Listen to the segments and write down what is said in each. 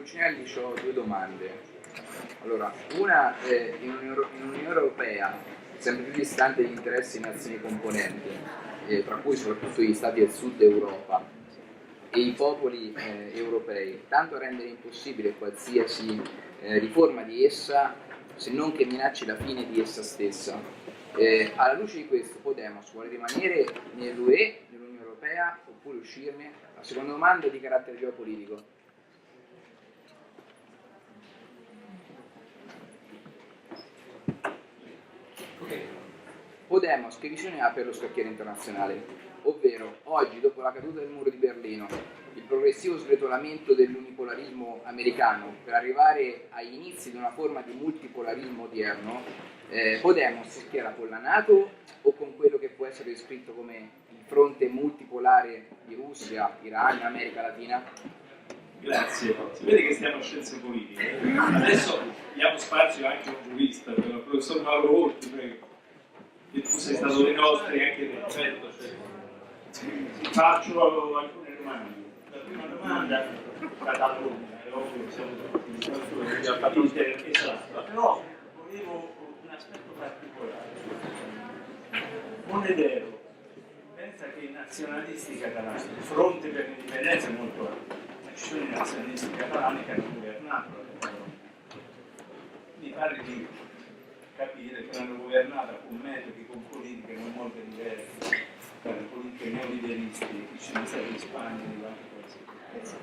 Cucinelli ho due domande. Allora, una, in un'Unione Europea sempre più distante dagli interessi di nazioni componenti, tra cui soprattutto gli stati del sud Europa e i popoli europei, tanto a rendere impossibile qualsiasi riforma di essa, se non che minacci la fine di essa stessa. Alla luce di questo, Podemos vuole rimanere nell'UE, nell'Unione Europea, oppure uscirne? La seconda domanda è di carattere geopolitico. Podemos che visione ha per lo scacchiere internazionale? Ovvero, oggi, dopo la caduta del muro di Berlino, il progressivo sgretolamento dell'unipolarismo americano per arrivare agli inizi di una forma di multipolarismo odierno, Podemos si schiera con la NATO o con quello che può essere descritto come il fronte multipolare di Russia, Iran, America Latina? Grazie. Si vede che stiamo a scienze politiche. Adesso diamo spazio anche a un giurista, il professor Mauro Volpi, prego. E tu sei stato dei nostri anche te. Certo. Faccio alcune domande. La prima domanda, Catalogna, è ovvio che siamo esatto, però volevo un aspetto particolare. Monedero pensa che i nazionalisti catalani, il fronte per l'indipendenza è molto ampio, ma ci sono i nazionalisti catalani che hanno governato la Catalogna. Mi pare di capire che l'hanno governata con metodi, con politiche non molto diverse, dalle politiche neoliberiste che ci sono stati in Spagna e in altri paesi.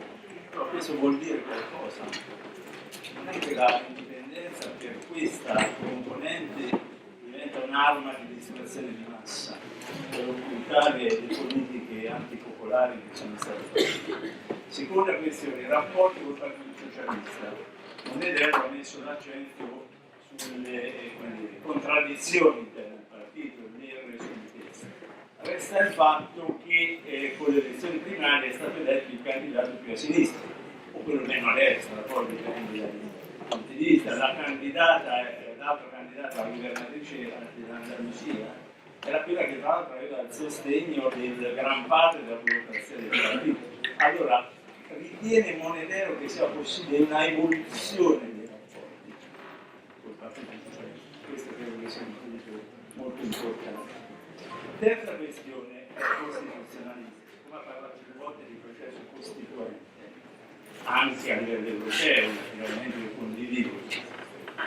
Però questo vuol dire qualcosa. Non è che l'indipendenza per questa componente diventa un'arma di distrazione di massa per occultare le politiche antipopolari che sono state fatte. Seconda questione, i rapporti col Partito Socialista. Monedero ha messo l'accento sulle contraddizioni interne al partito, le irresoluzioni. Resta il fatto che con le elezioni primarie è stato eletto il candidato più a sinistra, o quello meno a destra, poi dipende dal punto di vista. L'altra candidata alla governatrice dell'Andalusia era quella che tra l'altro aveva il sostegno del gran parte della burocrazia del partito. Allora, ritiene Monedero che sia possibile una evoluzione dei rapporti col Partito Socialista? Questo credo che sia un punto molto importante. Terza questione è costituzionalistica. Come ha parlato più volte di processo costituente, anche a livello europeo, naturalmente lo condivido.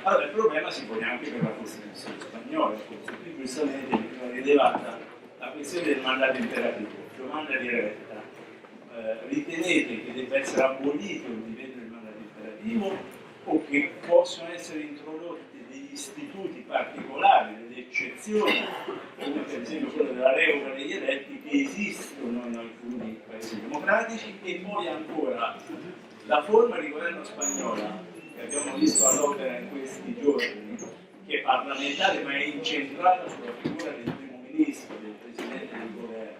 Allora il problema si pone anche per la Costituzione spagnola, qui giustamente è rilevata la questione del mandato imperativo. Domanda diretta. Ritenete che debba essere abolito il livello del mandato imperativo o che possono essere introdotti degli istituti particolari, delle eccezioni, come per esempio quello della revoca degli eletti, che esistono in alcuni paesi democratici? E poi ancora la forma di governo spagnola che abbiamo visto all'opera in questi giorni, che è parlamentare ma è incentrata sulla figura del primo ministro, del presidente del governo,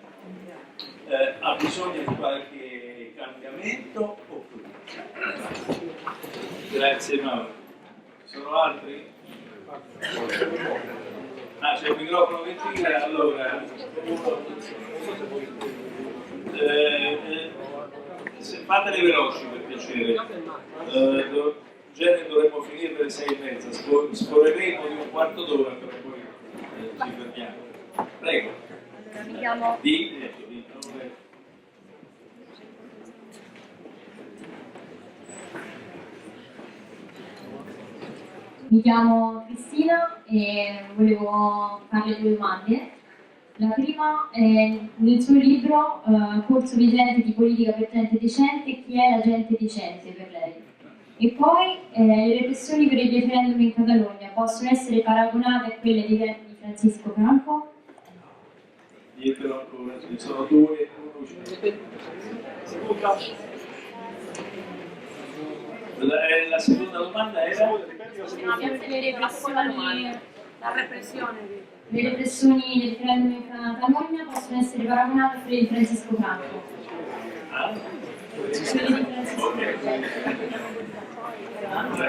ha bisogno di qualche cambiamento oppure? Grazie Mauro. Sono altri? C'è il microfono che tira, allora fateli veloci per piacere. Genere dovremmo finire per le 6:30, scorreremo di un quarto d'ora per poi ci fermiamo. Prego. Mi chiamo... Mi chiamo Cristina e volevo farle due domande. La prima è nel suo libro Corso vigente di politica per gente decente, chi è la gente decente per lei? E poi le repressioni per il referendum in Catalogna possono essere paragonate a quelle di Francisco Franco? Dietro ancora, ci sono due. La seconda domanda era? La repressione. Le repressioni del referendum in Catalogna possono essere paragonate a quelle di Francisco Franco?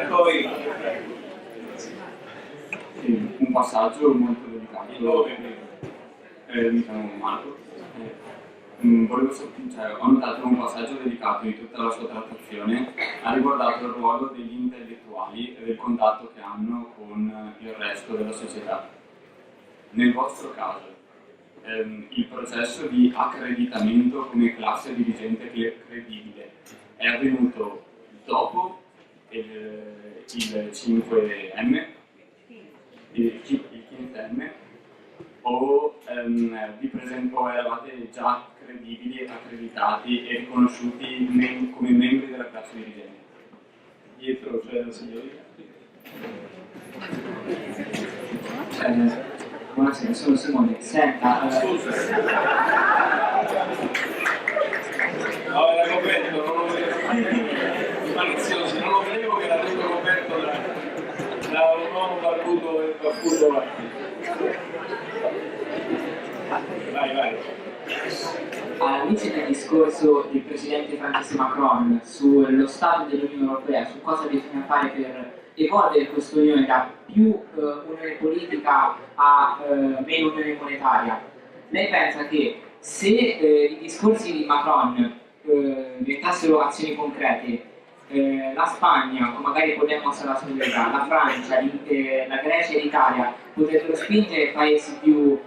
Poi un passaggio molto delicato. Mi chiamo Mato, ho notato un passaggio delicato di tutta la sua trattazione, ha riguardato il ruolo degli intellettuali e del contatto che hanno con il resto della società. Nel vostro caso, il processo di accreditamento come classe dirigente credibile è avvenuto dopo il 5M, il 15M, o eravate già credibili, accreditati e riconosciuti come membri della classe dirigente? Dietro c'è la signorina. Buonasera, sono Simone. Senta, Scusa. No, era coperto, non lo vedevo. Malizioso, non lo vedevo che era tutto coperto da un uomo barbuto e barbuto avanti. Vai. alla luce del discorso del Presidente Francesco Macron sullo Stato dell'Unione Europea, su cosa bisogna fare per evolvere questa Unione da più unione politica a meno unione monetaria, lei pensa che se i discorsi di Macron diventassero azioni concrete, la Spagna, o magari Podemos alla solidarietà, la Francia, la Grecia e l'Italia potrebbero spingere paesi più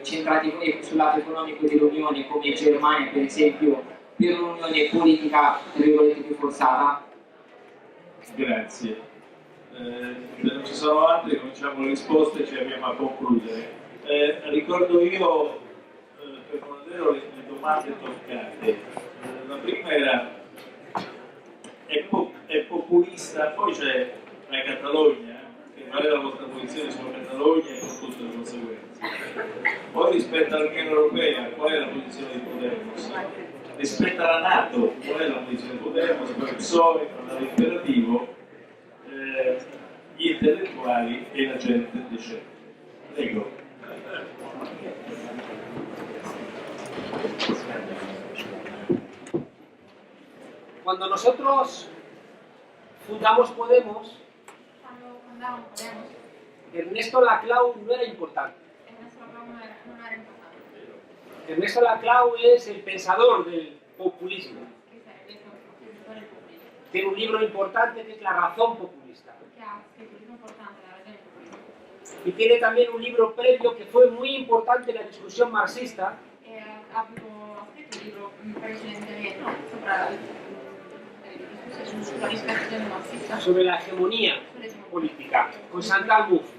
centrati sul lato economico dell'Unione, come Germania per esempio, per un'unione politica tra virgolette più forzata? Grazie. Se non ci sono altri, cominciamo le risposte e ci abbiamo a concludere. Ricordo io, per Monadero, le domande toccate. La prima era è populista, poi c'è la Catalogna, che qual è la vostra posizione sulla Catalogna e con tutte le conseguenze. Poi rispetto all'Unione Europea, qual è la posizione di Podemos? Rispetto alla Nato, qual è la posizione di Podemos? Poi il PSOE, l'imperativo, gli intellettuali e la gente decente. Prego. Cuando nosotros fundamos Podemos, Quando fondarono Podemos, Ernesto Laclau no era importante. Ernesto Laclau non era importante. Ernesto Laclau es el pensador del populismo. Che sarebbe il propugnatore del populismo, Tiene un libro importante que es La razón populista. che ha scritto un libro importante, La ragione del populismo. Y tiene también un libro previo que fue muy importante en la discusión marxista, E ha scritto un libro precedentemente sopra sulla discussione marxista, sobre la hegemonía política, con Chantal Mouffe,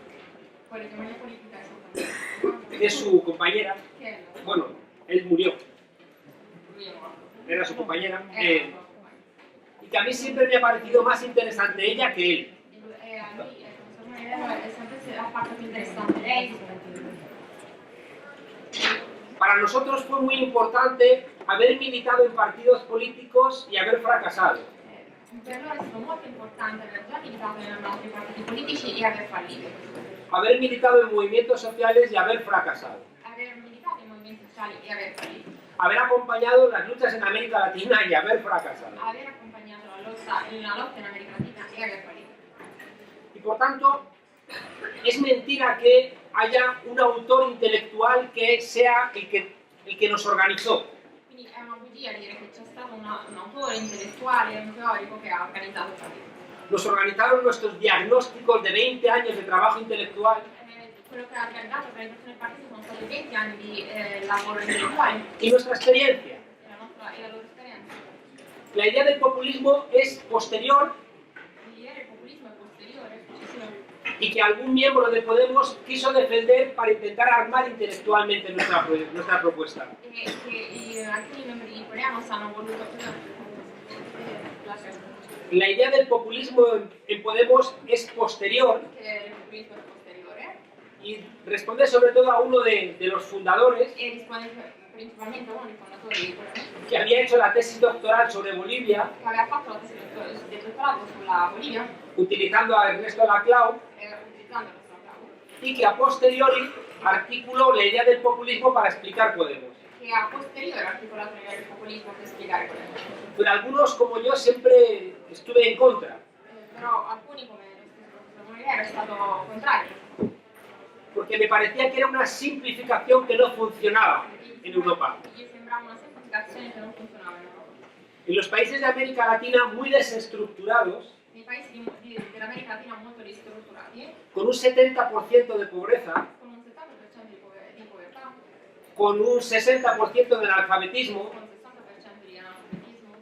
con l'egemonia politica esattamente, que es su compañera. che è Bueno, él murió, lui è morto. era su compañera. Era morto. Y que a mí siempre me ha parecido más interesante ella que él. E a lui, secondo me, è sempre la parte più interessante lei rispetto a lui. Para nosotros fue muy importante haber militado en partidos políticos y haber fracasado. Per loro è stato molto importante aver già militato in altri partiti politici e aver fallito. Haber militado en movimientos sociales y haber fracasado. Aver militato in movimenti sociali e aver fallito. Haber acompañado las luchas en América Latina y haber fracasado. Aver accompagnato la lotta in America Latina e aver fallito. Y por tanto, es mentira que haya un autor intelectual que sea el que nos organizó. Quindi è una bugia dire che c'è stato un autore intellettuale, un teorico che ha organizzato il partito. Nos organizaron nuestros diagnósticos de 20 años de trabajo intelectual Quello che ha organizzato l'organizzazione del partito sono stati 20 anni di lavoro intellettuale y nuestra experiencia. e la loro esperienza. La idea del populismo es posterior Ieri il populismo è posteriore, successivo, y que algún miembro de Podemos quiso defender para intentar armar intelectualmente nuestra propuesta. e che alcuni membri di Podemos hanno voluto La idea del populismo en Podemos es posterior che il populismo è posteriore y responde sobre todo a uno de los fundadores e risponde principalmente a uno dei fondatori di Podemos que había hecho la tesis doctoral sobre Bolivia che aveva fatto la tesi di dottorato sulla Bolivia utilizando a Ernesto Laclau utilizzando questo cavo, y que a posteriori articuló la idea del populismo para explicar Podemos. che a posteriore ha articolato l'idea del populismo per spiegare Podemos. Pero algunos, como yo, siempre estuve en contra, Però alcuni, come lo stesso professor Molinero, è stato contrario, porque me parecía que era una simplificación que no funcionaba en Europa. gli sembrava sembrava una semplificazione che non funzionava in Europa. En los países de América Latina muy desestructurados, Nei paesi dell'America Latina molto ristrutturati, con un 70% de pobreza, con un 70% di povertà, con un 60% de analfabetismo, con un 60% di analfabetismo,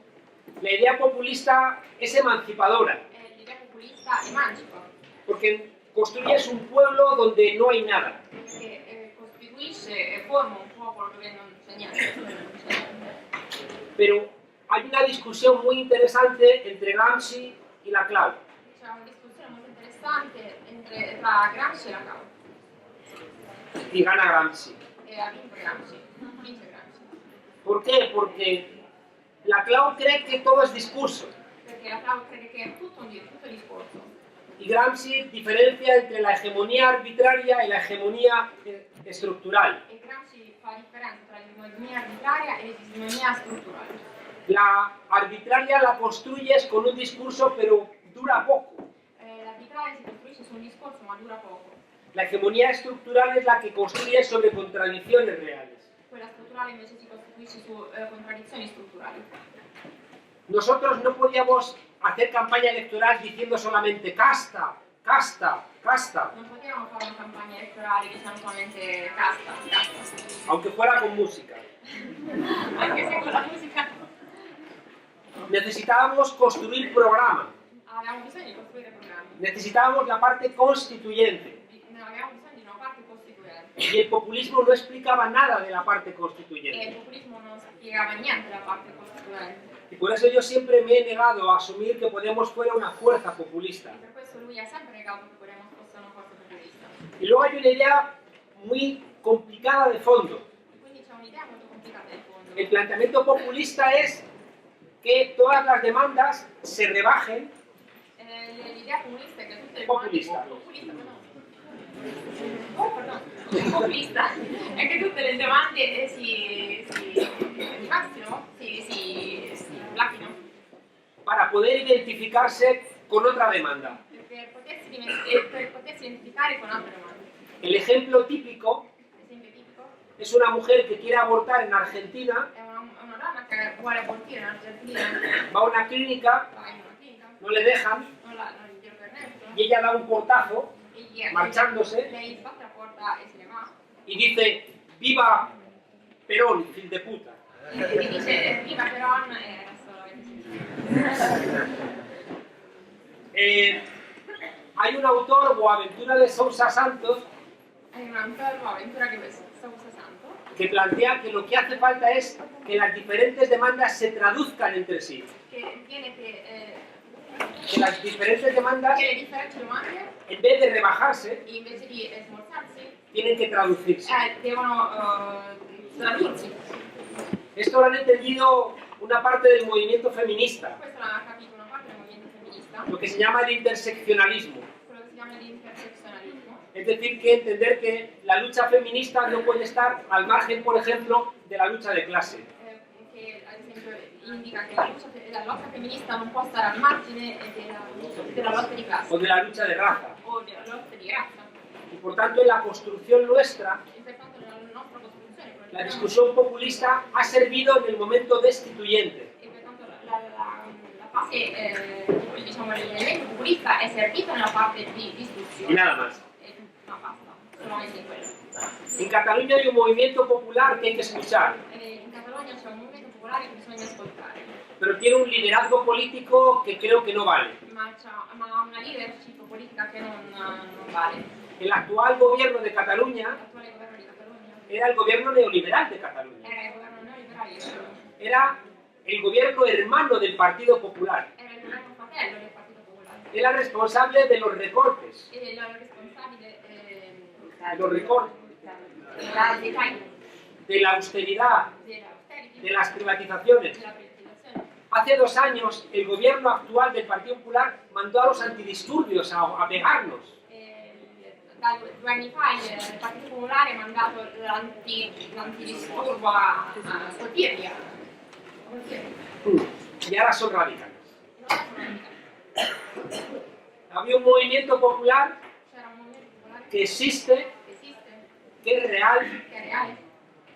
la idea populista es emancipadora, l'idea populista emancipa, porque construyes un pueblo donde no hay nada. perché costituisce e forma un popolo dove non c'è niente, dove non c'è niente. Pero hay una discusión muy interesante entre Gramsci y Laclau. C'è una discussione molto interessante tra Gramsci e Laclau, Y gana Gramsci. e ha vinto Gramsci, vince Gramsci, ¿Por qué? Porque Laclau cree que todo es discurso perché Laclau crede che è tutto discorso, y Gramsci diferencia entre la hegemonía arbitraria y la hegemonía estructural. e Gramsci fa la differenza tra l'egemonia arbitraria e l'egemonia strutturale. La arbitraria la construyes con un discurso pero dura poco. L'arbitraria si costruisce su un discorso ma dura poco, La hegemonía estructural es la que construye sobre contradicciones reales. quella strutturale invece si costruisce su contraddizioni strutturali. Nosotros no podíamos hacer campaña electoral diciendo solamente casta, casta, casta, Non potevamo fare una campagna elettorale diciamo solamente casta, casta, aunque fuera con música. anche se con la musica Necesitábamos construir programa, avevamo bisogno di costruire programmi, necesitábamos la parte constituyente. avevamo bisogno di una parte costituente Y el populismo no explicaba nada de la parte e il constituyente. populismo non spiegava niente della parte costituente. Y por eso yo siempre me he negado a asumir que Podemos fuera una fuerza populista. E per questo lui ha sempre negato che Podemos fosse una forza populista. Y luego hay una idea muy complicada de fondo. Quindi c'è un'idea molto complicata in fondo. El planteamiento populista es que todas las demandas se rebajen. L'idea comunista è che tutte le Populista. populista è che tutte le domande si passino, si placchino Para poder identificarse con otra demanda. per potersi identificare con altre domande. El ejemplo típico L'esempio tipico es una mujer que quiere abortar en Argentina, è una donna che vuole abortire in Argentina, va a una clínica, va in una clinica, no le dejan non gli glielo permettono, y ella da un portazo e marchándose lei sbatte la porta e se ne va. y dice viva Perón, fill de puta. E gli dice viva Perón e adesso l'avete sentito. Hay un autor, Boaventura de Sousa Santos, Hay un autor, Boaventura de Sousa Santos, que plantea que lo que hace falta es que las diferentes demandas se traduzcan entre sí. che ritiene Que las diferentes demandas, che le differenti domande, en vez de rebajarse, invece di smorzarsi, tienen que traducirse. devono tradursi. Esto lo han entendido una parte del movimiento feminista, Questo l'ha capito una parte del movimento femminista, lo que se llama el interseccionalismo. quello che si chiama l'intersezionalismo, Es decir, que entender que la lucha feminista no puede estar al margen, por ejemplo, de la lucha de clase. che ad esempio indica che la lotta femminista non può stare al margine della lotta di classe O de la lucha de raza. o della lotta di razza. Y por tanto, en la construcción nuestra, E pertanto nella nostra Costituzione la discusión populista ha servido en el momento destituyente. e pertanto la fase, diciamo, l'elemento populista è servito nella parte di Y distruzione. nada más. No, basta, solamente in quello. En Cataluña hay un movimiento popular que hay que escuchar, In Catalogna c'è un movimento popolare che bisogna ascoltare, pero tiene un liderazgo político que creo que no vale. ma ha una leadership politica che non vale. El actual gobierno de Cataluña L'attuale governo di Catalogna era el gobierno neoliberal de Cataluña. era il governo neoliberale di Catalogna, Era el gobierno hermano del Partido Popular. era il governo fratello del Partito Popolare. Era responsable de los recortes, E la responsabile de los recortes, dei tagli, de la austeridad, dell'austerity, de las privatizaciones. della privatizzazione. Hace 2 años el gobierno actual del Partido Popular mandó a los antidisturbios a pegarnos. Da 2 anni fa il Partito Popolare ha mandato l'antidisturbo a colpirli. Y ahora son radicales. Non sono radicali. Había un movimiento popular C'era un movimento popolare que existe, che esiste, que es real, che è reale,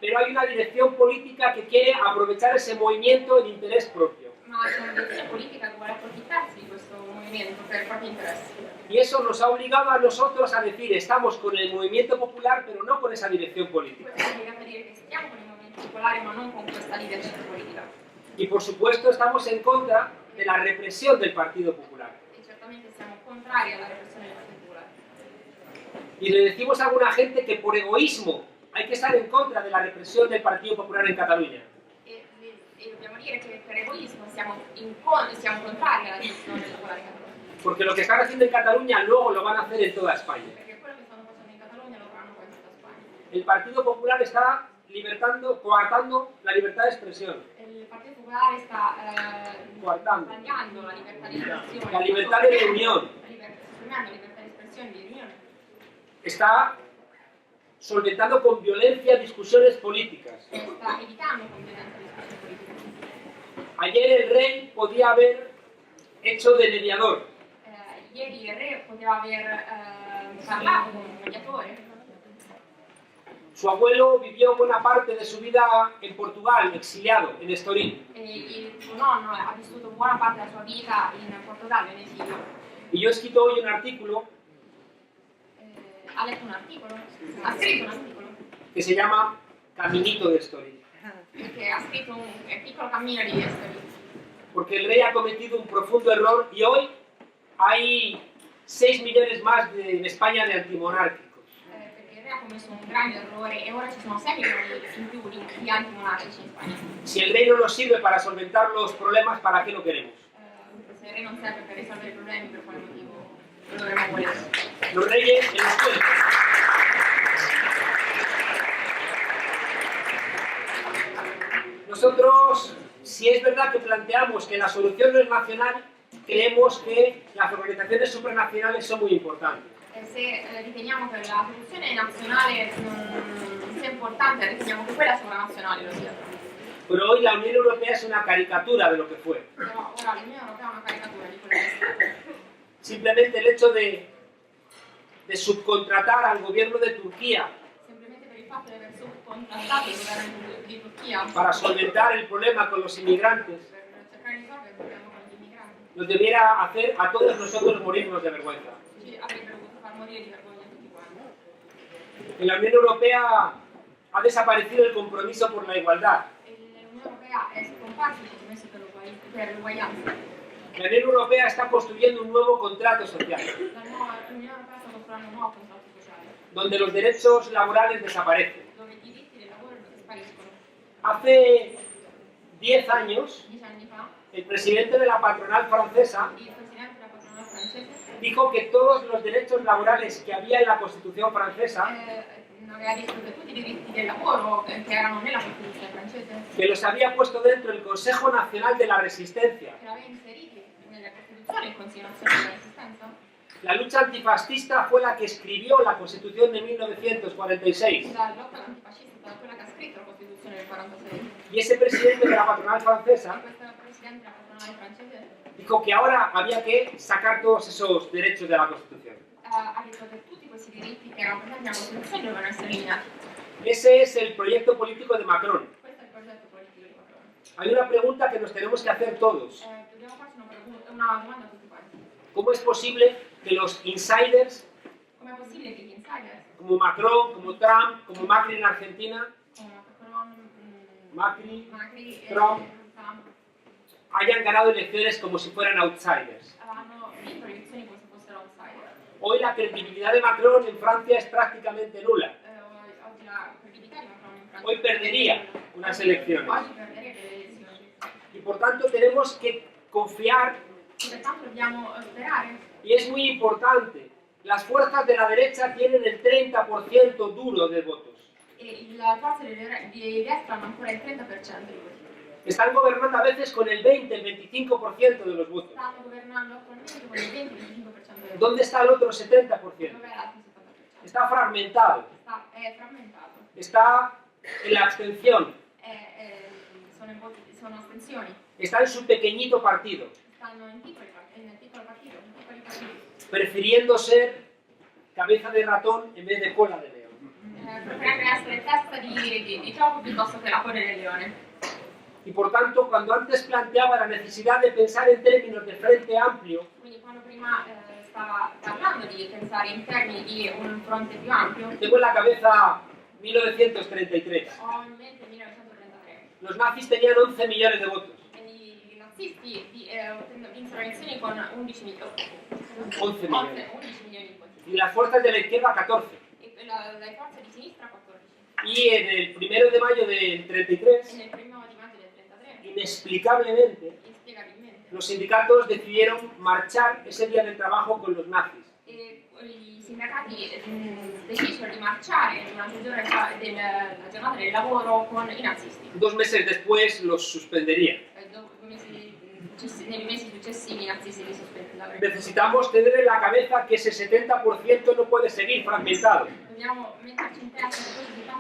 pero hay una dirección política que quiere aprovechar ese movimiento en interés propio. Ma c'è una direzione politica che vuole approfittarsi di questo movimento per i propri interessi. Y eso nos ha obligado a nosotros a decir, estamos con el movimiento popular, pero no con esa dirección política. Questo significa dire che stiamo con il movimento popolare ma non con questa leadership politica. Y por supuesto estamos en contra de la represión del Partido Popular. E certamente siamo contrari alla repressione del Partito Popolare. Y le decimos a alguna gente que por egoísmo hay que estar en contra de la represión del Partido Popular en Cataluña. E dobbiamo dire che per egoismo siamo contrari alla repressione del popolare in Catalogna. Porque lo que están haciendo en Cataluña luego lo van a hacer en toda España. Perché quello che stanno facendo in Catalogna lo faranno poi in tutta Spagna. El Partido Popular está coartando la libertad de expresión, Il Partito Popolare sta coartando tagliando la libertà di espressione. la libertad de reunión, Supprimendo la libertà di espressione e di riunione. está solventando con violencia discusiones políticas. Sta evitando con violenza discussioni politiche. Ayer el rey podía haber hecho de mediador, Ieri il re poteva aver parlato con un mediatore. su abuelo vivió buena parte de su vida en Portugal, exiliado, en Estoril. E il suo nonno ha vissuto buona parte della sua vita in Portogallo, in esilio. Y yo he escrito hoy un artículo Ha letto un articolo, ha scritto un articolo, que se llama Caminito de Estoril, perché ha scritto un piccolo cammino di Estoril. porque el rey ha cometido un profundo error y hoy hay 6 millones más en España de antimonárquicos. Perché il re ha commesso un grande errore e ora ci sono 6 milioni in più di antimonarchici in Spagna. Si el rey no nos sirve para solventar los problemas, ¿para qué lo queremos? Se il re non serve per risolvere i problemi, per quale motivo lo dovremmo volere? Los reyes en los pueblos. Nosotros, si es verdad que planteamos que la solución no es nacional, creemos que las organizaciones supranacionales son muy importantes. Se riteniamo che la soluzione nazionale non sia importante, riteniamo che quella sovranazionale lo sia. Pero hoy la Unión Europea es una caricatura de lo que fue. Però ora l'Unione Europea è una caricatura di quello che è stato. Simplemente el hecho de subcontratar al gobierno de Turquía Semplicemente per il fatto di aver subcontrattato il governo di Turchia para solventar el problema con los inmigrantes per cercare di risolvere il problema con gli immigranti, nos debiera hacer a todos nosotros morirnos de vergüenza. ci avrebbe dovuto far morire di vergogna tutti quanti. En la Unión Europea ha desaparecido el compromiso por la igualdad. L'Unione Europea è scomparso il compromesso per l'uguaglianza. La Unión Europea está construyendo un nuevo contrato social, L'Unione Europea sta costruendo un nuovo contratto sociale, donde los derechos laborales desaparecen. dove i diritti del lavoro spariscono. Hace 10 años, 10 anni fa, el presidente de la patronal francesa il presidente della patronale francese dijo que todos los derechos laborales que había en la Constitución francesa, aveva detto che tutti i diritti del lavoro che erano nella Costituzione francese, que los había puesto dentro el Consejo Nacional de la Resistencia. che l'aveva inseriti nella Costituzione il Consiglio Nazionale della Resistenza. La lucha antifascista fue la que escribió la Constitución de 1946. La lotta antifascista è stata quella che ha scritto la Costituzione del 46. Y ese presidente de la patronal francesa Questo presidente della patronale francese dijo que ahora había que sacar todos esos derechos de la Constitución. ha detto che tutti questi diritti che erano presenti nella Costituzione dovevano essere eliminati. Ese es el proyecto político de Macron. Questo è il progetto politico di Macron. Hay una pregunta que nos tenemos que hacer todos. Dobbiamo farci una domanda a tutti quanti. ¿Cómo es posible que los insiders, Com'è possibile che gli insider, como Macron, como Trump, como Macri en Argentina, come Macron, Macri, Macri e Trump, Trump, hayan ganado elecciones como si fueran outsiders? hanno vinto le elezioni come se fossero outsider? Hoy la credibilidad de Macron en Francia es prácticamente nula. Oggi la credibilità di Macron in Francia Hoy perdería unas elecciones. oggi perderebbe le elezioni. Y por tanto tenemos que confiar, E pertanto dobbiamo sperare. y es muy importante, las fuerzas de la derecha tienen el 30% duro de votos. E le forze di destra hanno ancora il 30% di voti. Están gobernando a veces con el 20, el 25% de los votos. Stanno governando attualmente con il 20-25% dei voti. ¿Dónde está el otro 70%? Dov'è l'altro 70%? Está fragmentado, È frammentato. está en la abstención, Sono astensioni. está en su pequeñito partido, Stanno in piccolo partito, in piccoli partiti. prefiriendo ser cabeza de ratón en vez de cola de león. Potrebbe essere testa di topo piuttosto che la coda del leone. Y por tanto, cuando antes planteaba la necesidad de pensar en términos de frente amplio, Quindi quando prima stava parlando di pensare in termini di un fronte più ampio, tengo en la cabeza 1933. ho in mente il 1933. Los nazis tenían 11 millones de votos. Quindi i nazisti vinsero le elezioni con 11 milioni. 11 milioni. 11 milioni di voti. Y las fuerzas de la izquierda 14. E le forze di sinistra 14. Y en el 1 de mayo del E 33, nel primo di maggio del 33, inexplicablemente, inspiegabilmente, los sindicatos decidieron marchar ese día del trabajo con los nazis. i sindacati decisero di marciare durante il giorno della giornata del lavoro con i nazisti. 2 meses después los suspenderían. Nei mesi successivi i nazisti li sospendevano. Necesitamos tener en la cabeza que ese 70% no puede seguir fragmentado, Dobbiamo metterci in testa che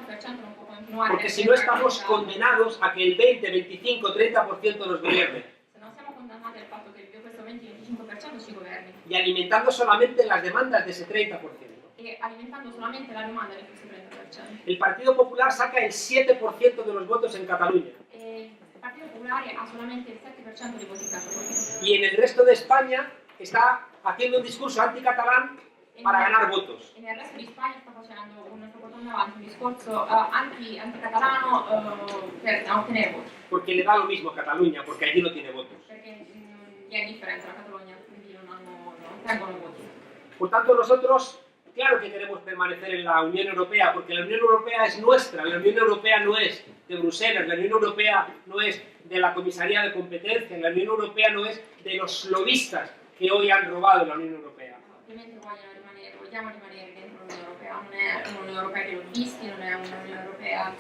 questo 70% non può continuare. porque si no estamos condenados a que el 20, 25, 30% nos gobierne, Se non siamo condannati al fatto che questo 20-25% ci governi y alimentando solamente las demandas de ese 30%. e alimentando solamente la domanda di questo 30%. El Partido Popular saca el 7% de los votos en Cataluña, E il Partito Popolare ha solamente il 7% dei voti in Catalogna. y en el resto de España está haciendo un discurso anticatalán para ganar votos. E nel resto di Spagna sta portando avanti un discorso anticatalano per ottenere voti, Porque le da lo mismo a Cataluña, porque allí no tiene votos. perché gli è differenza la Catalogna, quindi non ottengono voti. Por tanto, nosotros, claro que queremos permanecer en la Unión Europea, porque la Unión Europea es nuestra, la Unión Europea no es de Bruselas, la Unión Europea no es de la Comisaría de Competencia, la Unión Europea no es de los lobistas que hoy han robado la Unión Europea. Ovviamente vogliamo rimanere dentro l'Unione Europea, non è un'Unione Europea dei lobbisti, non è un'Unione Europea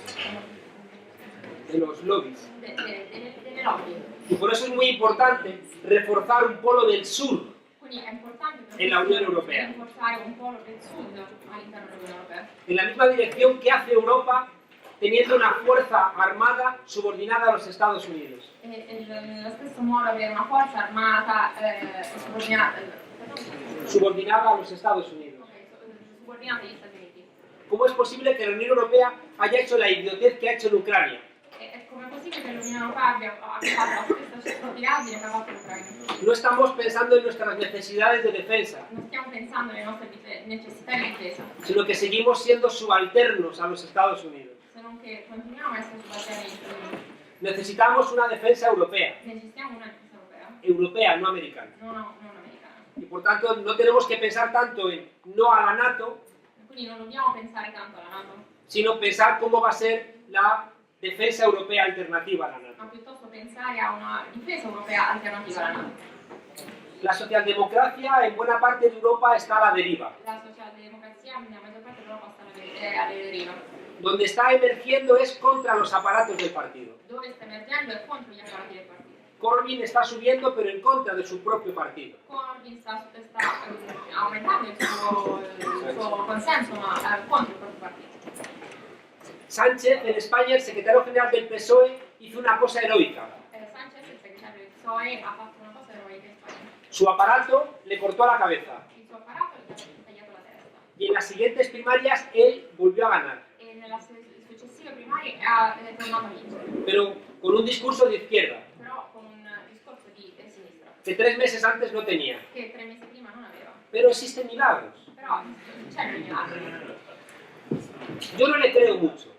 De los lobbies. delle lobby. Y por eso es muy importante reforzar un polo del sur. Quindi è importante per E la Unione Europea. rinforzare un polo del sud all'interno dell'Unione Europea. En la misma dirección que hace Europa, teniendo una fuerza armada subordinada a los Estados Unidos. E nello stesso modo avere una forza armata Subordinada a los Estados Unidos. subordinata agli Stati Uniti. ¿Cómo es posible que la Unión Europea haya hecho la idiotez que ha hecho en Ucrania? E come è possibile che l'Unione Europea abbia fatto la stessa stupidaggine che ha fatto l'Ucraina? No estamos pensando en nuestras necesidades de defensa, Non stiamo pensando alle nostre necessità di difesa, sino que seguimos siendo subalternos a los Estados Unidos. se non che continuiamo a essere subalterni agli Stati Uniti. Necesitamos una defensa europea, Necessitiamo una difesa europea, europea, no americana. non americana. Y por tanto no tenemos que pensar tanto en no a la NATO, Quindi non dobbiamo pensare tanto alla NATO, sino pensar cómo va a ser la defensa europea alternativa a la NATO. ma piuttosto pensare a una difesa europea alternativa alla NATO. La socialdemocracia en buena parte de Europa está a la deriva. La socialdemocrazia nella maggior parte d'Europa sta alla deriva. Donde está emergiendo es contra los aparatos del partido. Dove sta emergendo è contro gli apparati del partito. Corbyn está subiendo pero en contra de su propio partido. Corbyn sta aumentando il suo consenso, ma contro il proprio partito. Sánchez, en España, el secretario general del PSOE, hizo una cosa heroica. Sánchez, il segretario del PSOE, ha fatto una cosa eroica in Spagna. Su aparato le cortó la cabeza. Il suo apparato gli ha tagliato la testa. Y en las siguientes primarias él volvió a ganar, E nella successiva primaria è tornato a vincere, pero con un discurso de izquierda, però con un discorso di sinistra, que 3 meses antes no tenía. che 3 mesi prima non aveva. Pero existen milagros. Però c'è il milagro. Yo no le creo mucho.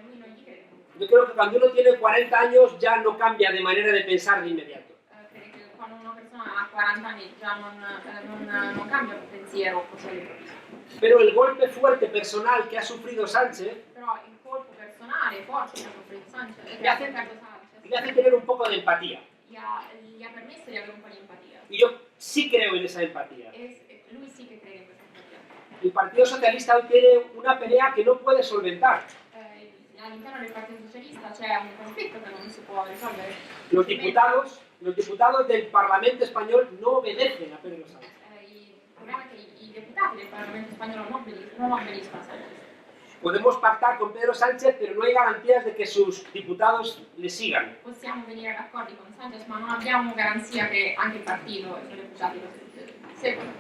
Lui non gli crede. Yo creo que cuando uno tiene 40 años ya no cambia de manera de pensar de inmediato. Crede che quando una persona ha 40 anni già non cambia il pensiero così all'improvviso. Pero el golpe fuerte personal que ha sufrido Sánchez Però il colpo personale forte che ha sofferto Sánchez, Le hace- le hace tener un poco de empatía. gli ha permesso di avere un po' di empatia. Y yo sí creo en esa empatía. E lui sì che crede in questa empatia. El Partido Socialista hoy tiene una pelea que no puede solventar. All'interno del Partito Socialista c'è un conflitto che non si può risolvere. Los diputados del Parlamento español no obedecen a Pedro Sánchez. Il problema è che i deputati del Parlamento spagnolo non obbediscono a Sánchez. Podemos pactar con Pedro Sánchez, pero no hay garantías de que sus diputados le sigan. Possiamo venire ad accordi con Sánchez, ma non abbiamo garanzia che anche il partito e i suoi deputati lo seguano.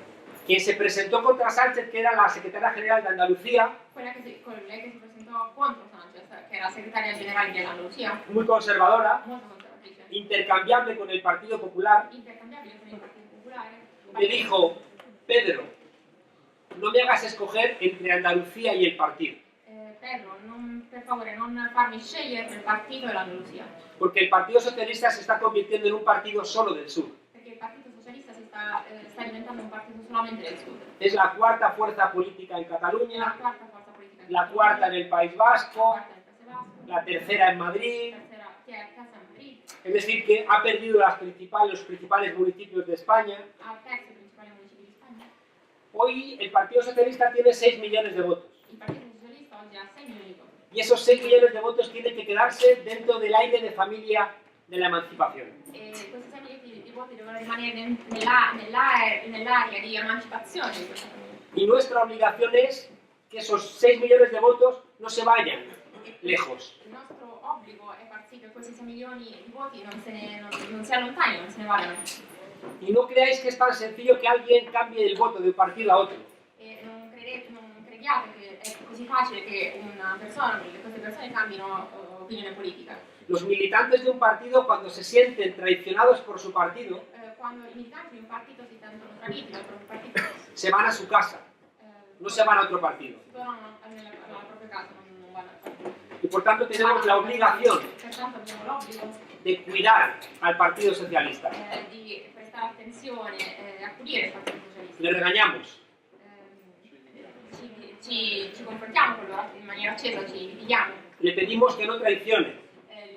quien se presentó contra Sánchez, que era la secretaria general de Andalucía, Quella che lei che si presentò contro Sanchez, che era segretaria generale dell'Andalusia, muy conservadora, molto conservatrice, intercambiable con el Partido Popular, intercambiabile con il Partito Popolare, le dijo: Pedro, no me hagas escoger entre Andalucía y el partido, Pedro, per favore non farmi scegliere tra il partito e l'Andalusia, porque el Partido Socialista se está convirtiendo en un partido solo del sur. perché il Partito Socialista sta diventando un partito solamente del sud. Es la cuarta fuerza política en È la Cataluña, quarta forza politica la cuarta en el País la Vasco, quarta nel Paese Basco, la tercera en Madrid. terza a Madrid, Es decir, que ha perdido los principales municipios de España. al terzo principale municipio di Spagna. Hoy el Partido Socialista tiene 6 millones de votos. Il Partito Socialista oggi ha 6 milioni di voti. Y esos 6 millones de votos tienen que quedarse dentro del aire de familia de la emancipación. E questi 6 milioni di voti devono rimanere nell'area di emancipazione di questa famiglia. Y nuestra obligación es que esos 6 millones de votos no se vayan lejos. Il nostro obbligo è far sì che questi 6 milioni di voti non si allontanino, non se ne vadano. Y no creáis que es tan sencillo que alguien cambie el voto de un partido a otro. E non crediate che è così facile che queste persone cambino opinione politica. Los militantes de un partido, cuando se sienten traicionados por su partido, Quando i militanti di un partito si sentono traditi dal proprio partito, se van a su casa, no se van a otro partido. si tornano alla propria casa, non vanno al partito. Y por tanto tenemos la obligación Pertanto abbiamo l'obbligo de cuidar al Partido Socialista. di prestare attenzione, accudire il Partito Socialista. Le regañamos, Ci confrontiamo con loro in maniera accesa, ci litighiamo, le pedimos que no traicione,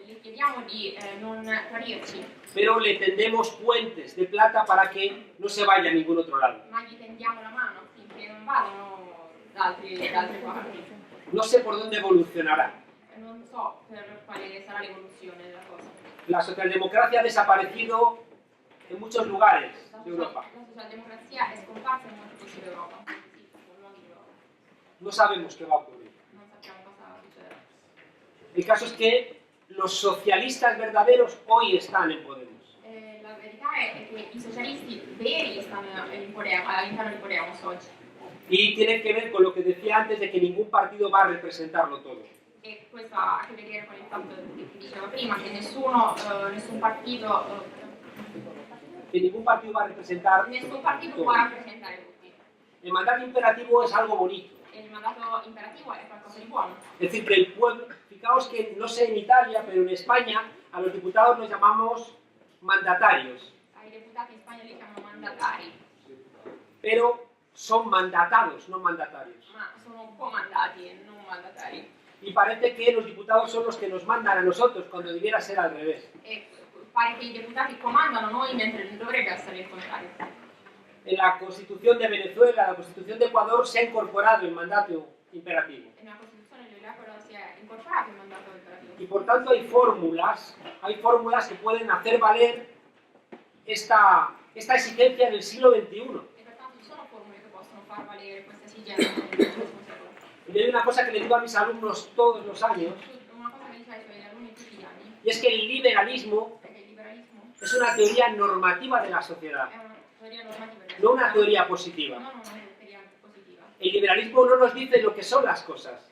gli chiediamo di non tradirci, pero le tendemos puentes de plata para que no se vaya a ningún otro lado. ma gli tendiamo la mano affinché non vadano da altre parti. No sé por dónde evolucionará. Non so per quale sarà l'evoluzione della cosa. La socialdemocracia ha desaparecido en muchos lugares de Europa. La socialdemocrazia è scomparsa in molti posti d'Europa. Sì, in luoghi d'Europa. No sabemos qué va a ocurrir. Non sappiamo cosa succederà. El caso es que los socialistas verdaderos hoy están en Podemos. La verità è che i socialisti veri stanno all'interno di Podemos oggi. Y tiene que ver con lo que decía antes de que ningún partido va a representarlo todo. E questo ha a che vedere con il fatto che diceva prima, che nessun partito Que ningún partido va a representar può rappresentare tutti. El mandato imperativo es algo bonito. E il mandato imperativo è qualcosa di buono. Es decir, que el pueblo, fijaos que no sé en Italia, pero en España a los diputados los llamamos mandatarios, Ai deputati in Spagna li chiamano mandatari, pero son mandatados, no mandatarios. ma sono comandati e non mandatari. Y parece que los diputados son los que nos mandan a nosotros, cuando debiera ser al revés. E pare che i deputati comandano noi mentre dovrebbe essere il contrario. En la Constitución de Venezuela, en la Constitución de Ecuador, se ha incorporado el mandato imperativo. E nella Costituzione dell'Ecuador si è incorporato il mandato imperativo. Y por tanto hay fórmulas que pueden hacer valer esta exigencia en el siglo XXI. E pertanto ci sono formule che possono far valere questa esigenza nel XX secolo. Y hay una cosa que le digo a mis alumnos todos los años, Una cosa che dice ai suoi alunni tutti gli anni y es que el liberalismo è che il liberalismo es una teoría normativa de la sociedad, è una teoria normativa della no una società, teoría positiva. non una teoria positiva. El liberalismo no nos dice lo que son las cosas,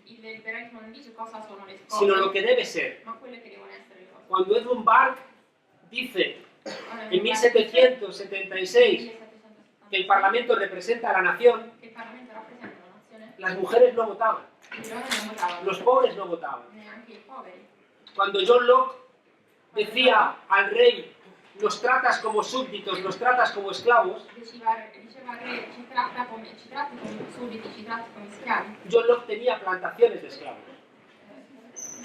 Il liberalismo non dice cosa sono le cose, sino lo que debe ser. ma quelle che devono essere le cose. Cuando Edmund Burke dice en 1776 que el Parlamento representa a la nación, Che il Parlamento rappresenta la nazione, las mujeres no votaban, i giovani non votavano, los pobres no votaban. neanche i poveri. Cuando John Locke decía al rey, nos tratas como súbditos, nos tratas como esclavos, Diceva al re, ci tratti come sudditi, ci tratti come schiavi. John Locke tenía plantaciones de esclavos.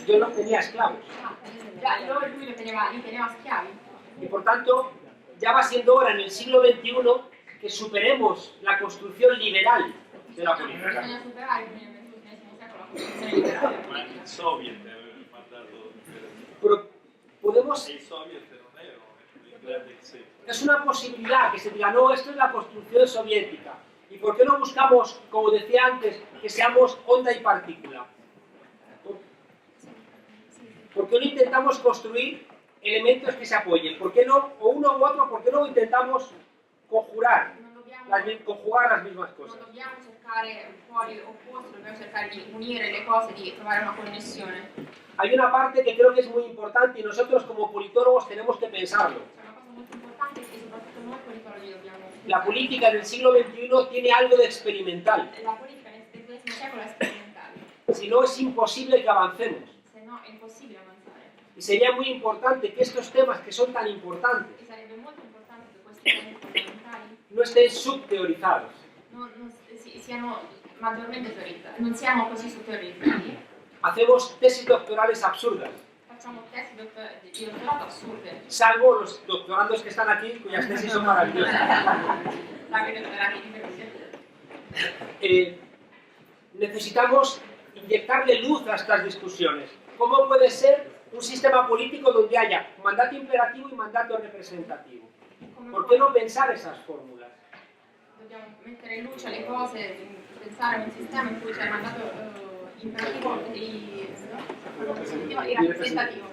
John Locke tenía esclavos. Già lui li teneva schiavi. Y por tanto, ya va siendo hora en el siglo XXI que superemos la construcción liberal de la política. Bisogna superare nel XXI secolo la costruzione liberale della Ma politica. il Soviet aveva mandato Pero podemos, i Soviet non erano il grande esempio. es una posibilidad que se diga, no, esto es la construcción soviética. ¿Y por qué no buscamos, como decía antes, que seamos onda y partícula? ¿Por qué no intentamos construir elementos que se apoyen? ¿Por qué no, o uno u otro, por qué no intentamos conjurar Non dobbiamo conjugar las mismas non cosas. dobbiamo cercare poli opposti, dobbiamo cercare di unire le cose, di trovare una connessione. Hay una parte que creo que es muy importante y nosotros como politólogos tenemos que pensarlo. C'è una cosa molto importante che soprattutto noi politologi dobbiamo La política en el siglo XXI tiene algo de experimental, La politica nel XX secolo è sperimentale, si no es imposible que avancemos. se no è impossibile avanzare. Y sería muy importante que estos temas que son tan importantes E sarebbe molto importante che questi temi fondamentali no estén subteorizados. siano maggiormente teorizzati, non siamo così teorizzati. Hacemos tesis doctorales absurdas, Facciamo testi di dottorato assurde, salvo los doctorandos que están aquí, cuyas tesis son maravillosas. anche dottorati di biologia. Necesitamos inyectarle luz a estas discusiones. ¿Cómo puede ser un sistema político donde haya mandato imperativo y mandato representativo? ¿Por qué no pensar esas fórmulas? Dobbiamo mettere in luce le cose, pensare a un sistema in cui c'è mandato imperativo e rappresentativo.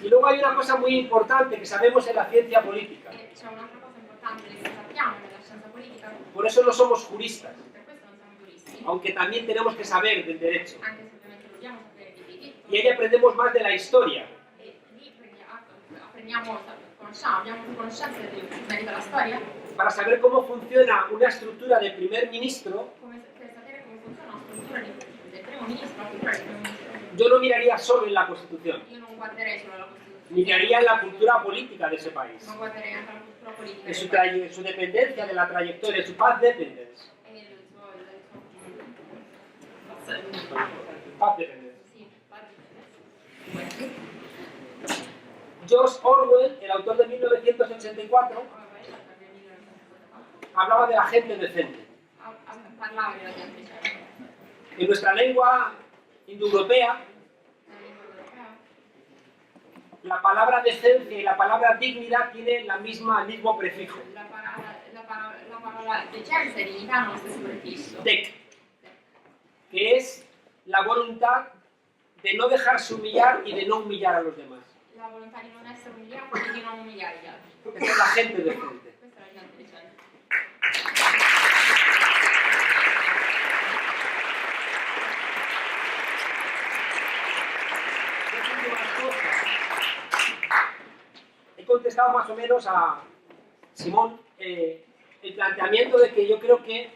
Y luego hay una cosa muy importante que sabemos en la ciencia política. E c'è un'altra cosa importante che sappiamo nella scienza politica, Por eso no somos juristas, per questo non siamo giuristi, aunque también tenemos que saber del derecho. anche se ovviamente dobbiamo sapere di diritto. Y ahí aprendemos más de la historia. E lì abbiamo più conoscenze della storia, Para saber cómo funciona una estructura de primer ministro, per sapere come funziona la struttura del primo ministro, la figura del primo ministro. yo no miraría solo en la Constitución, Io non guarderei solo la Costituzione, miraría en la cultura política de ese país, ma guarderei anche la cultura politica en su, del su dependencia de la trayectoria, su path dependence. e il suo Path dependence. sì, parte. George Orwell, el autor de 1984, hablaba de la gente decente. Parlava della gente decente. En nuestra lengua indoeuropea, Nella lingua europea la palabra decencia y la palabra dignidad tienen el mismo prefijo, la parola decenza e dignità hanno lo stesso prefisso. dec, que es la voluntad de no dejarse humillar y de no humillar a los demás. La volontà di non essere umiliato e di non umiliare gli altri. Esa es la gente decente. Questa è la gente decente. He contestado más o menos a Simón el planteamiento de que yo creo que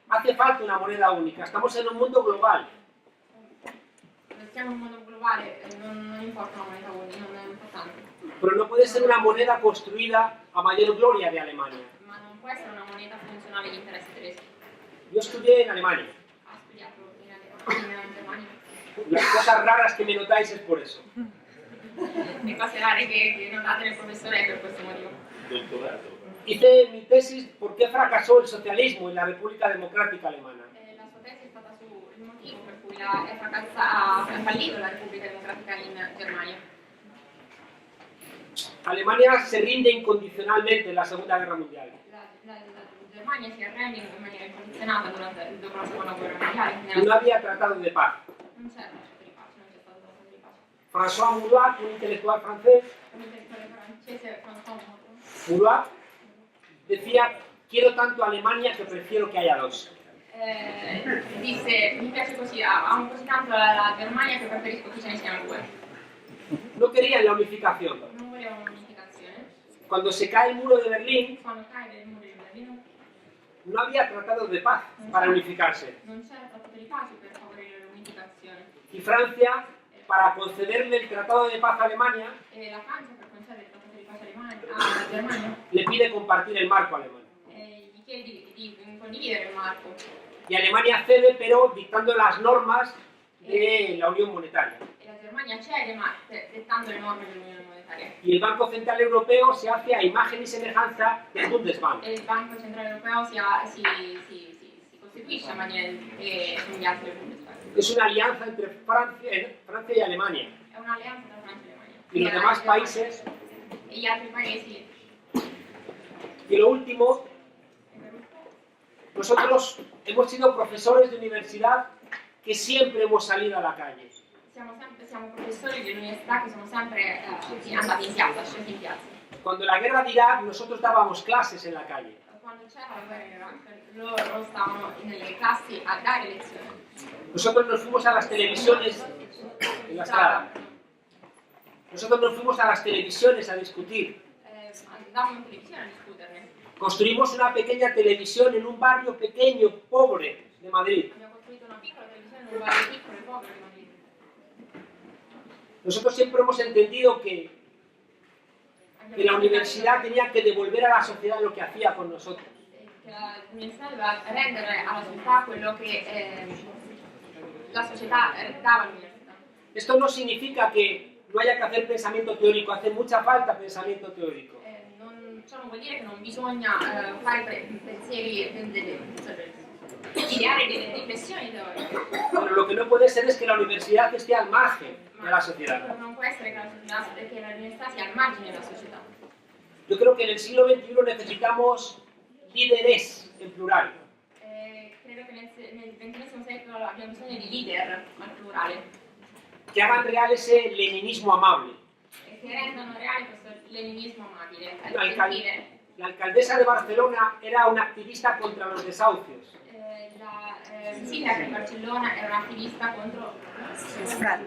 hace falta una moneda única. Estamos en un mundo global. Siamo in un mondo globale, non importa la moneta unica, non è importante. Pero no puede ser una moneda construida a mayor gloria de Alemania. Ma non può essere una moneta funzionale agli interessi tedeschi. Yo estudié en Alemania. Ha studiato in Germania. Las cosas raras que me notáis es por eso. Le cose rare che notate nel professore è per questo motivo. Hice mi tesis ¿por qué fracasó el socialismo en la República Democrática Alemana? La sua tesi è stata sul motivo per cui ha fallito la Repubblica Democratica in Germania. Alemania se rinde incondicionalmente en la Segunda Guerra Mundial. La Germania si arrende in maniera incondizionata dopo la Seconda Guerra Mondiale. Y no había tratado de paz. Non c'è trattato di pace, non c'è stato trattato di pace. François Murat, un intelectual francés, Un intellettuale francese, François Murat, decía, quiero tanto a Alemania que prefiero que haya dos. disse, mi piace così, amo così tanto la Germania che preferisco che ce ne siano due. No querían la unificación. Non volevo un'unificazione. Cuando se cae el muro de Berlín, Quando cade il muro di Berlino no había tratado de paz para unificarse. non c'era trattato di pace per favorire l'unificazione. Y Francia, para concederle el tratado de paz a Alemania, E la Francia, per concedere il trattato di pace alla Germania, le pide compartir el marco alemán. gli chiede di condividere il marco. Y Alemania cede, pero dictando las normas de la Unión Monetaria. E la Germania cede, ma dettando le norme dell'Unione Monetaria. Y el Banco Central Europeo se hace a imagen y semejanza del Bundesbank. E il Banco Centrale Europeo si costituisce a maniera somigliante al Bundesbank. Es una alianza entre Francia y Alemania. È un'alleanza tra Francia e Alemania. Y los demás países. E gli altri paesi. Y lo último, nosotros hemos sido profesores de universidad que siempre hemos salido a la calle. Siamo professori di università che sono sempre andati in piazza, scesi in piazza. Cuando la guerra de Irak, nosotros dábamos clases en la calle. quando c'era la guerra in Iraq, loro stavano nelle classi a dare lezioni. Nosotros nos fuimos a las televisiones en la estrada. Nosotros nos fuimos a las televisiones a discutir. Andavamo in televisione a discuterne. Construimos una pequeña televisión en un barrio pequeño, pobre de Madrid. Abbiamo costruito una piccola televisione in un barrio piccolo e povero di Madrid. Nosotros siempre hemos entendido que la universidad tenía que devolver a la sociedad lo que hacía con nosotros. Che l'università doveva rendere alla società quello che la società dava all'università. Esto no significa que no haya que hacer pensamiento teórico, hace mucha falta pensamiento teórico. Ciò non vuol dire che non bisogna fare pensieri, ideare delle riflessioni teoriche. Pero lo que no puede ser es que la universidad esté al margen de la sociedad. Non può essere che l'università sia al margine della società. Yo creo que en el siglo XXI necesitamos líderes en plural. Credo che nel XXI secolo abbiamo bisogno di leader al plurale. Que hagan real ese leninismo amable. E che rendano reale questo leninismo amabile. La alcaldesa de Barcelona era una activista contra los desahucios. La sindaca di Barcellona era un'attivista contro gli sfratti.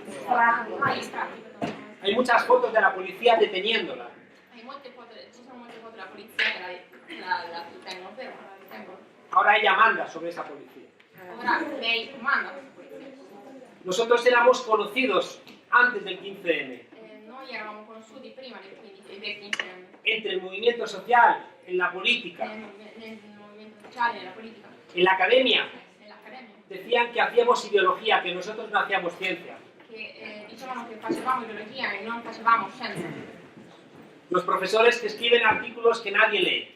Hay muchas fotos de la policía deteniéndola. Ci sono molte foto della polizia che la tengono ferma, la detengono. Ahora ella manda sobre esa policía. Ora lei comanda questa polizia. Nosotros éramos conocidos antes del 15M. Noi eravamo conosciuti prima del 15M. Entre el movimiento social, en la política, Nel movimento sociale, nella politica, en la academia, nell'accademia. decían que hacíamos ideología, que nosotros no hacíamos ciencia. Che dicevano che facevamo ideologia e non facevamo scienza. Los profesores que escriben artículos que nadie lee.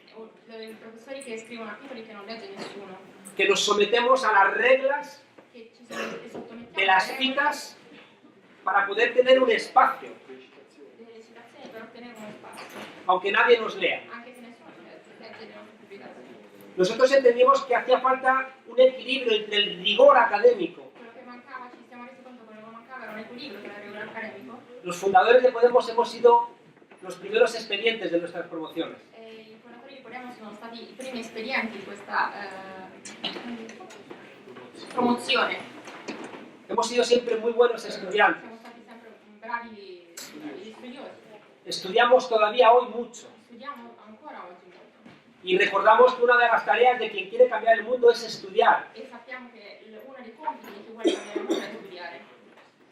I professori che scrivono articoli che non legge nessuno. Que nos sometemos a las reglas Che ci sottomettiamo de las citas para poder tener un espacio, delle citazioni per ottenere uno spazio, aunque nadie nos lea. anche se nessuno legge le nostre pubblicazioni. Nosotros entendimos que hacía falta un equilibrio entre el rigor académico. Quello che mancava, ci siamo resi conto che quello che mancava era un equilibrio tra il rigore accademico. Los fundadores de Podemos hemos sido los primeros expedientes de nuestras promociones. I fondatori di Podemos sono stati i primi espedienti di questa promozione. Hemos sido siempre muy buenos estudiantes. Siamo stati sempre bravi studiosi. Estudiamos todavía hoy mucho. Studiamo ancora oggi molto. Y recordamos que una de las tareas de quien quiere cambiar el mundo es estudiar. E sappiamo che uno dei compiti di chi vuole cambiare il mondo è studiare.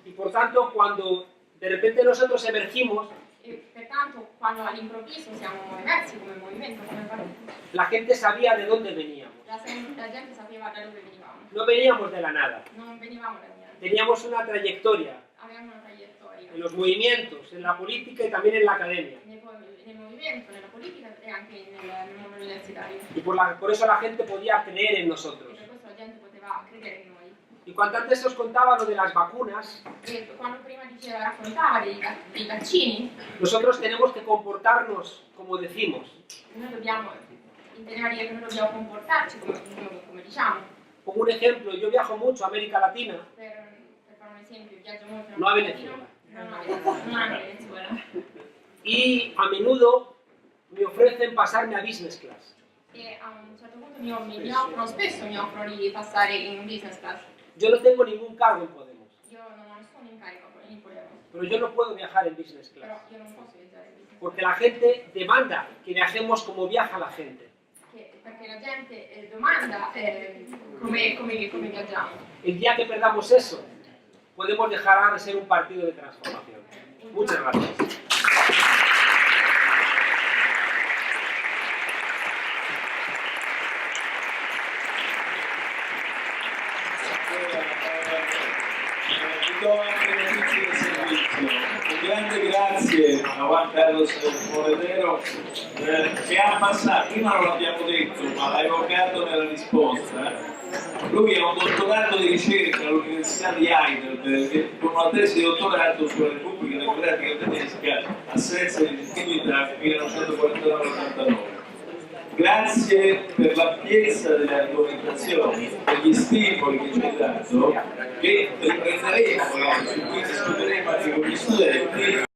Y por tanto, cuando de repente nosotros emergimos, E pertanto, quando all'improvviso siamo emersi come movimento, come partito, la gente sabía de dónde veníamos. la gente sapeva da dove venivamo. No veníamos de la nada. Non venivamo da niente. Teníamos una trayectoria Avevamo una traiettoria. en los movimientos, en la política y también en la academia. Nel movimento, nella politica e anche nel mondo universitario. Y por eso la gente podía creer en E nosotros. per questo la gente poteva credere in noi. Y cuando antes os contaba lo de las vacunas, E quando prima raccontava dei vaccini, nosotros tenemos que comportarnos como decimos. noi dobbiamo, intendeva dire che noi dobbiamo comportarci come diciamo. Pongo un ejemplo, yo viajo mucho a América Latina, Per fare un esempio, viaggio molto in No a America Venezuela. Latina, non a Venezuela. y a menudo me ofrecen pasarme a business class. E a un certo punto spesso mi offrono di passare in business class. Yo no tengo ningún cargo en Podemos, Io non ho nessun incarico in Podemos, pero yo no puedo viajar en business però class, io non posso viaggiare in business porque la gente demanda que viajemos como viaja la gente. perché la gente domanda come viaggiamo. El día que perdamos eso, podemos dejar de ser un partido de transformación. Muchas gracias. Vi do anche notizie del servizio. Un grande grazie a Juan Carlos Monedero che ha passato, prima non l'abbiamo detto, ma l'ha evocato nella risposta. Lui è un dottorato di ricerca all'Università di Heidelberg con una tesi di dottorato sulla Repubblica Democratica Tedesca, assenza di legittimità 1949-89. Grazie per l'ampiezza delle argomentazioni, per gli stimoli che ci ha dato, che riprenderemo e su cui discuteremo anche con gli studenti.